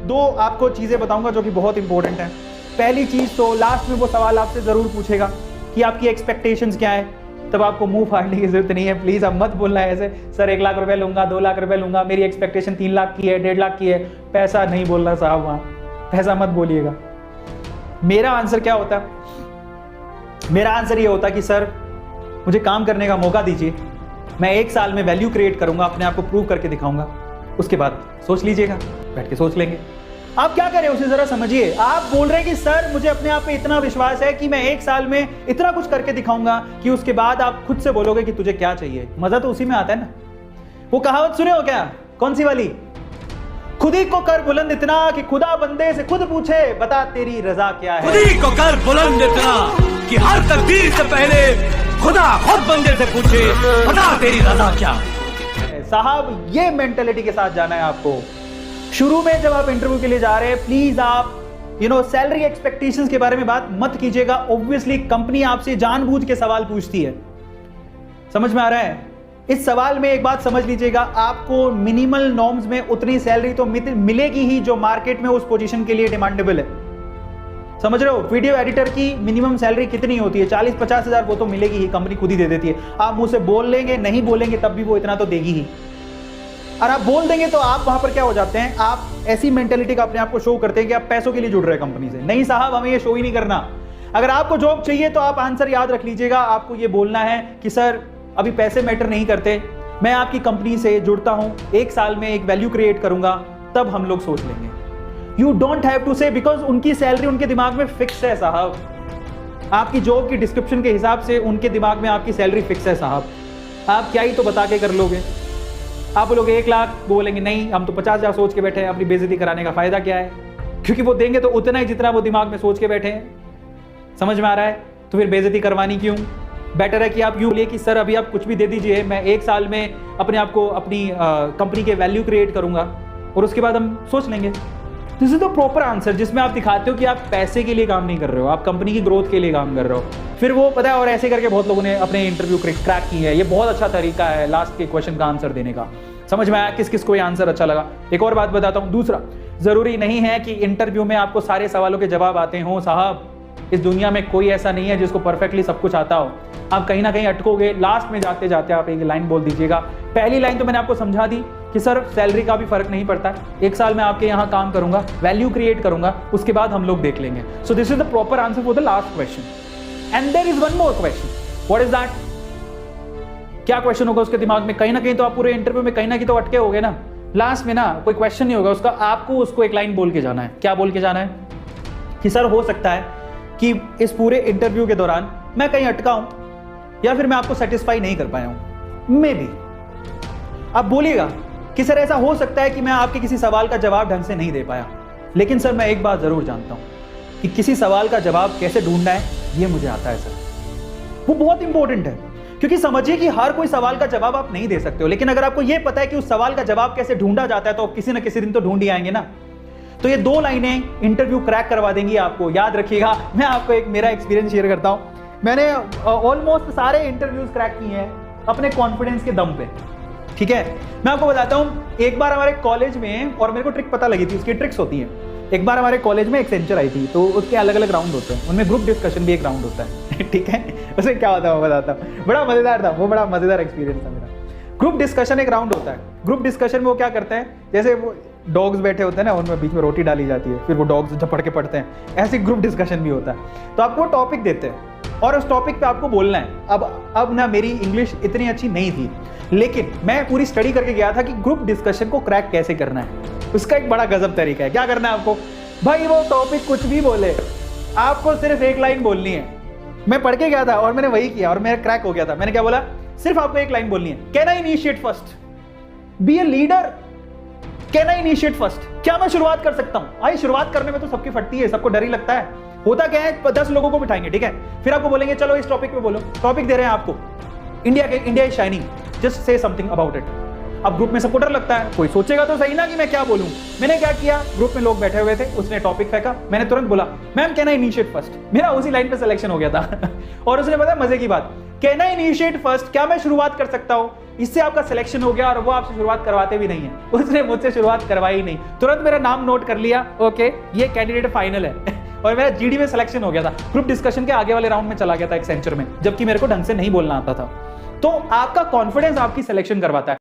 दो आपको चीजें बताऊंगा जो कि बहुत इंपॉर्टेंट है। पहली चीज तो लास्ट में वो सवाल आपसे जरूर पूछेगा कि आपकी एक्सपेक्टेशंस क्या है, तब आपको मुंह फाड़ने की जरूरत नहीं है। प्लीज अब मत बोलना है ऐसे, सर 1 लाख रुपए लूंगा, 2 लाख रुपए लूंगा, मेरी एक्सपेक्टेशन 3 लाख की है, 1.5 लाख की है। पैसा नहीं बोलना साहब, वहां पैसा मत बोलिएगा। मेरा आंसर क्या होता है? मेरा आंसर ये होता कि सर मुझे काम करने का मौका दीजिए, मैं 1 साल में वैल्यू क्रिएट करूंगा, अपने आप को प्रूव करके दिखाऊंगा, उसके बाद सोच लीजिएगा, बैठ के सोच लेंगे। आप क्या कर रहे हैं उसे जरा समझिए। आप बोल रहे हैं कि सर मुझे अपने आप पे इतना विश्वास है कि मैं 1 साल में इतना कुछ करके दिखाऊंगा कि उसके बाद आप खुद से बोलोगे कि तुझे क्या चाहिए। मजा तो उसी में आता है ना। वो कहावत सुने हो क्या? कौन सी वाली? खुद ही को कर बुलंद इतना कि खुदा बंदे से खुद पूछे बता तेरी रजा क्या है। खुद ही को कर बुलंद इतना कि हर तकदीर से पहले खुदा खुद बंदे से पूछे बता तेरी रजा क्या है। साहब ये मेंटेलिटी के साथ जाना है आपको। शुरू में जब आप इंटरव्यू के लिए जा रहे हैं, प्लीज आप सैलरी एक्सपेक्टेशंस के बारे में बात मत कीजिएगा। ऑब्वियसली कंपनी आपसे जानबूझ के सवाल पूछती है, समझ में आ रहा है? इस सवाल में एक बात समझ लीजिएगा, आपको मिनिमल नॉर्म्स में उतनी सैलरी तो मिलेगी ही जो मार्केट में उस पोजीशन के लिए डिमांडेबल है। समझ रहे हो? वीडियो एडिटर की मिनिमम सैलरी कितनी होती है? 40-50 हजार, वो तो मिलेगी ही, कंपनी खुद ही दे देती है। आप मुंह से बोल लेंगे, नहीं बोलेंगे तब भी वो इतना तो देगी ही। और आप बोल देंगे तो आप वहां पर क्या हो जाते हैं, आप ऐसी मेंटेलिटी का अपने आप को शो करते हैं कि आप पैसों के लिए जुड़ रहे हैं कंपनी से। नहीं साहब, हमें ये शो ही नहीं करना। अगर आपको जॉब चाहिए तो आप आंसर याद रख लीजिएगा। आपको ये बोलना है कि सर अभी पैसे मैटर नहीं करते, मैं आपकी कंपनी से जुड़ता हूं, 1 साल में एक वैल्यू क्रिएट करूंगा, तब हम लोग सोच लेंगे। यू डोंट हैव टू से, बिकॉज उनकी सैलरी उनके दिमाग में फिक्स है साहब। आपकी जॉब की डिस्क्रिप्शन के हिसाब से उनके दिमाग में आपकी सैलरी फिक्स है साहब। आप क्या ही तो बता के कर लोगे। आप बोलोगे 1 लाख, बोलेंगे नहीं हम तो 50 हजार सोच के बैठे हैं, अपनी बेइज्जती कराने का फायदा क्या है? क्योंकि वो देंगे तो उतना ही जितना वो दिमाग में सोच के बैठे हैं। समझ में आ रहा है? तो फिर बेइज्जती करवानी क्यों? बेटर है कि आप यूं बोलिए कि सर अभी आप कुछ भी दे दीजिए, मैं 1 साल में अपने आप को अपनी कंपनी के वैल्यू क्रिएट करूंगा और उसके बाद हम सोच लेंगे। This is the proper answer, जिसमें आप दिखाते हो कि आप पैसे के लिए काम नहीं कर रहे हो, आप कंपनी की ग्रोथ के लिए काम कर रहे हो। फिर वो पता है, और ऐसे करके बहुत लोगों ने अपने इंटरव्यू क्रैक की है। ये बहुत अच्छा तरीका है लास्ट के क्वेश्चन का आंसर देने का। समझ में आया किस किस को ये आंसर अच्छा लगा? एक और बात बताता हूं। दूसरा, जरूरी नहीं है कि इंटरव्यू में आपको सारे सवालों के जवाब आते हो साहब। इस दुनिया में कोई ऐसा नहीं है जिसको परफेक्टली सब कुछ आता हो। आप कहीं ना कहीं अटकोगे। लास्ट में जाते जाते आप एक लाइन बोल दीजिएगा। पहली लाइन तो मैंने आपको समझा दी कि सर सैलरी का भी फर्क नहीं पड़ता, 1 साल में आपके यहाँ काम करूंगा, वैल्यू क्रिएट करूंगा, उसके बाद हम लोग देख लेंगे। So this is the proper answer for the last question. And there is one more question. What is that? क्या क्वेश्चन होगा उसके दिमाग में? कहीं ना कहीं तो आप पूरे इंटरव्यू में कहीं ना कहीं तो अटके होगे ना। लास्ट में ना कोई क्वेश्चन नहीं होगा उसका, आपको उसको एक लाइन बोल के जाना है। क्या बोल के जाना है? कि सर हो सकता है कि इस पूरे इंटरव्यू के दौरान मैं कहीं अटका हूं या फिर मैं आपको सेटिस्फाई नहीं कर पाया हूं, मे बी। आप बोलिएगा कि सर ऐसा हो सकता है कि मैं आपके किसी सवाल का जवाब ढंग से नहीं दे पाया, लेकिन सर मैं एक बात जरूर जानता हूं कि किसी सवाल का जवाब कैसे ढूंढना है ये मुझे आता है सर। वो बहुत इंपॉर्टेंट है, क्योंकि समझिए कि हर कोई सवाल का जवाब आप नहीं दे सकते हो, लेकिन अगर आपको यह पता है कि उस सवाल का जवाब कैसे ढूंढा जाता है तो किसी न किसी दिन तो ढूंढ ही आएंगे ना। तो ये 2 लाइनें इंटरव्यू क्रैक करवा देंगी आपको। याद रखिएगा, मैं आपको एक मेरा एक्सपीरियंस शेयर करता हूं। मैंने ऑलमोस्ट सारे इंटरव्यूज क्रैक किए हैं अपने कॉन्फिडेंस के दम पे। ठीक है, मैं आपको बताता हूं। एक बार हमारे कॉलेज में, और मेरे को ट्रिक पता लगी थी, उसकी ट्रिक्स होती है। एक बार हमारे कॉलेज में एक्सेंचर आई थी, तो उसके अलग अलग राउंड होते हैं, उनमें ग्रुप डिस्कशन भी एक राउंड होता है। ठीक है, उसमें क्या होता है मैं बताता हूँ। बड़ा मजेदार था वो, बड़ा मजेदार एक्सपीरियंस था मेरा। ग्रुप डिस्कशन एक राउंड होता है। ग्रुप डिस्कशन में वो क्या करते हैं, जैसे वो डॉग्स बैठे होते हैं ना, उनमें बीच में रोटी डाली जाती है, फिर वो डॉग्स झपड़ के पड़ते हैं, ऐसे ग्रुप डिस्कशन भी होता है। तो आपको टॉपिक देते हैं और उस टॉपिक पे आपको बोलना है। अब ना मेरी इंग्लिश इतनी अच्छी नहीं थी, लेकिन मैं पूरी स्टडी करके गया था कि ग्रुप डिस्कशन को क्रैक कैसे करना है। उसका एक बड़ा गजब तरीका है। क्या करना है आपको? भाई वो टॉपिक कुछ भी बोले, आपको सिर्फ एक लाइन बोलनी है। मैं पढ़ के गया था और मैंने वही किया और मेरा क्रैक हो गया था। मैंने क्या बोला? सिर्फ आपको एक लाइन बोलनी है, can I initiate first, be a leader, can I initiate first. क्या मैं शुरुआत कर सकता हूं? भाई शुरुआत करने में तो सबकी फटती है, सबको डर ही लगता है। होता क्या है, 10 लोगों को बिठाएंगे, ठीक है, फिर आपको बोलेंगे चलो इस टॉपिक पे बोलो। टॉपिक दे रहे हैं आपको, India is shining, just say something about it. अब ग्रुप में सपोर्टर लगता है, कोई सोचेगा तो सही ना कि मैं क्या बोलूं। मैंने क्या किया, ग्रुप में लोग बैठे हुए थे, उसने टॉपिक फेंका, मैंने तुरंत बोला ma'am can I initiate first. मेरा उसी लाइन पे सिलेक्शन हो गया था और उसने बताया मजे की बात, कैन आई इनिशिएट फर्स्ट, क्या मैं शुरुआत कर सकता हूं? इससे आपका सिलेक्शन हो गया और वो आपसे शुरुआत करवाते भी नहीं है। उसने मुझसे शुरुआत करवाई नहीं, तुरंत मेरा नाम नोट कर लिया, ओके ये कैंडिडेट फाइनल है और मेरा जीडी में सिलेक्शन हो गया था। ग्रुप डिस्कशन के आगे वाले राउंड में चला गया था एक्सेंचर में, जबकि मेरे को ढंग से नहीं बोलना आता था। तो आपका कॉन्फिडेंस आपकी सिलेक्शन करवाता है।